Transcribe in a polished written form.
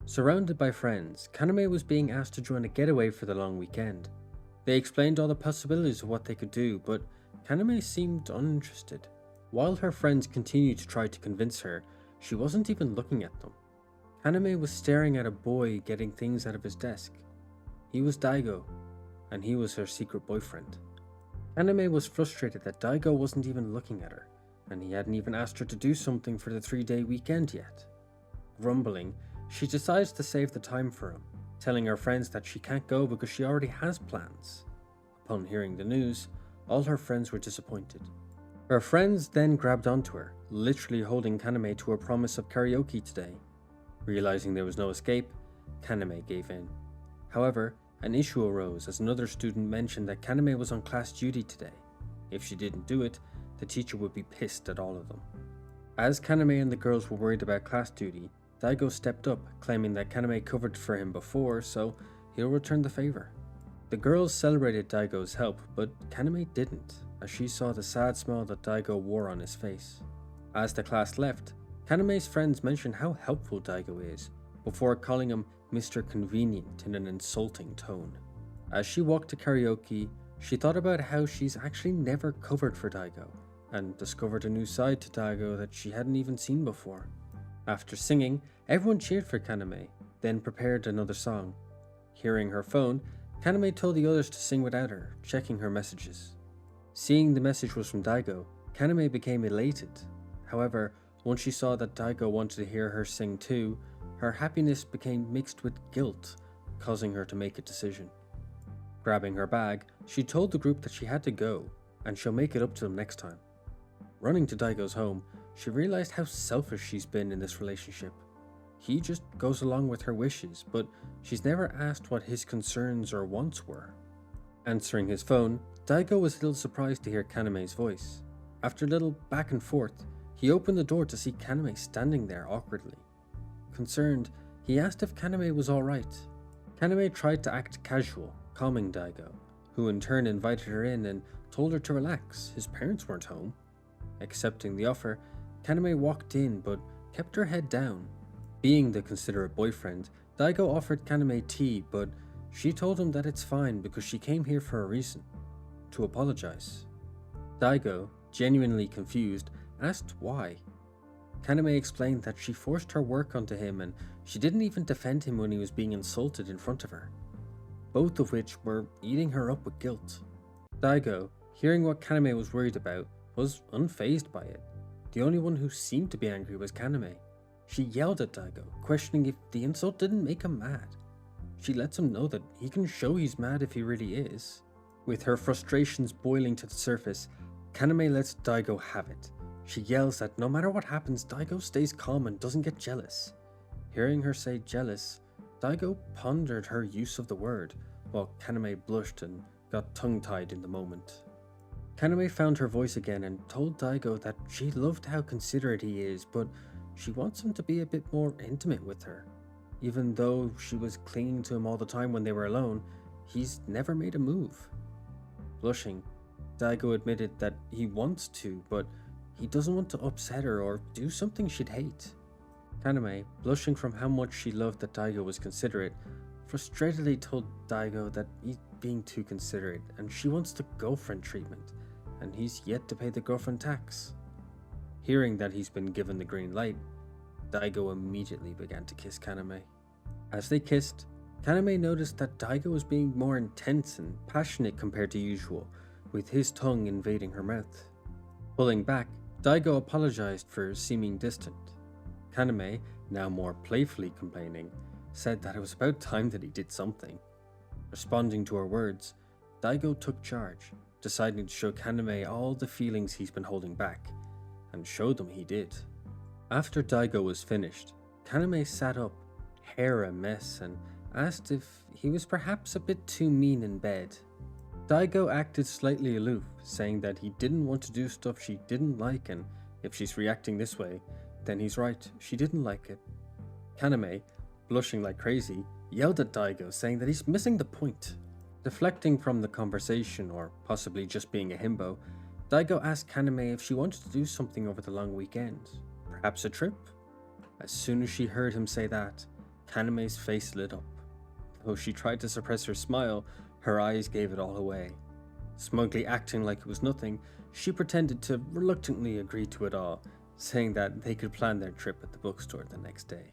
Surrounded by friends, Kaname was being asked to join a getaway for the long weekend. They explained all the possibilities of what they could do, but Kaname seemed uninterested. While her friends continued to try to convince her, she wasn't even looking at them. Kaname was staring at a boy getting things out of his desk. He was Daigo, and he was her secret boyfriend. Kaname was frustrated that Daigo wasn't even looking at her, and he hadn't even asked her to do something for the 3-day weekend yet. Grumbling, she decides to save the time for him, telling her friends that she can't go because she already has plans. Upon hearing the news, all her friends were disappointed. Her friends then grabbed onto her, literally holding Kaname to her promise of karaoke today. Realizing there was no escape, Kaname gave in. However, an issue arose as another student mentioned that Kaname was on class duty today. If she didn't do it, the teacher would be pissed at all of them. As Kaname and the girls were worried about class duty, Daigo stepped up, claiming that Kaname covered for him before, so he'll return the favor. The girls celebrated Daigo's help, but Kaname didn't, as she saw the sad smile that Daigo wore on his face. As the class left, Kaname's friends mentioned how helpful Daigo is, before calling him Mr. Convenient in an insulting tone. As she walked to karaoke, she thought about how she's actually never covered for Daigo, and discovered a new side to Daigo that she hadn't even seen before. After singing, everyone cheered for Kaname, then prepared another song. Hearing her phone, Kaname told the others to sing without her, checking her messages. Seeing the message was from Daigo, Kaname became elated. However, once she saw that Daigo wanted to hear her sing too, her happiness became mixed with guilt, causing her to make a decision. Grabbing her bag, she told the group that she had to go, and she'll make it up to them next time. Running to Daigo's home, she realized how selfish she's been in this relationship. He just goes along with her wishes, but she's never asked what his concerns or wants were. Answering his phone, Daigo was a little surprised to hear Kaname's voice. After a little back and forth, he opened the door to see Kaname standing there awkwardly. Concerned, he asked if Kaname was alright. Kaname tried to act casual, calming Daigo, who in turn invited her in and told her to relax, his parents weren't home. Accepting the offer, Kaname walked in but kept her head down. Being the considerate boyfriend, Daigo offered Kaname tea, but she told him that it's fine because she came here for a reason, to apologize. Daigo, genuinely confused, asked why. Kaname explained that she forced her work onto him and she didn't even defend him when he was being insulted in front of her, both of which were eating her up with guilt. Daigo, hearing what Kaname was worried about, was unfazed by it. The only one who seemed to be angry was Kaname. She yelled at Daigo, questioning if the insult didn't make him mad. She lets him know that he can show he's mad if he really is. With her frustrations boiling to the surface, Kaname lets Daigo have it. She yells that no matter what happens, Daigo stays calm and doesn't get jealous. Hearing her say jealous, Daigo pondered her use of the word, while Kaname blushed and got tongue-tied in the moment. Kaname found her voice again and told Daigo that she loved how considerate he is, but she wants him to be a bit more intimate with her. Even though she was clinging to him all the time when they were alone, he's never made a move. Blushing, Daigo admitted that he wants to, but he doesn't want to upset her or do something she'd hate. Kaname, blushing from how much she loved that Daigo was considerate, frustratedly told Daigo that he's being too considerate and she wants the girlfriend treatment, and he's yet to pay the girlfriend tax. Hearing that he's been given the green light, Daigo immediately began to kiss Kaname. As they kissed, Kaname noticed that Daigo was being more intense and passionate compared to usual, with his tongue invading her mouth. Pulling back, Daigo apologized for seeming distant. Kaname, now more playfully complaining, said that it was about time that he did something. Responding to her words, Daigo took charge, deciding to show Kaname all the feelings he's been holding back, and showed them he did. After Daigo was finished, Kaname sat up, hair a mess, and asked if he was perhaps a bit too mean in bed. Daigo acted slightly aloof, saying that he didn't want to do stuff she didn't like, and if she's reacting this way, then he's right, she didn't like it. Kaname, blushing like crazy, yelled at Daigo, saying that he's missing the point. Deflecting from the conversation, or possibly just being a himbo, Daigo asked Kaname if she wanted to do something over the long weekend, perhaps a trip. As soon as she heard him say that, Kaname's face lit up. Though she tried to suppress her smile, her eyes gave it all away. Smugly acting like it was nothing, she pretended to reluctantly agree to it all, saying that they could plan their trip at the bookstore the next day.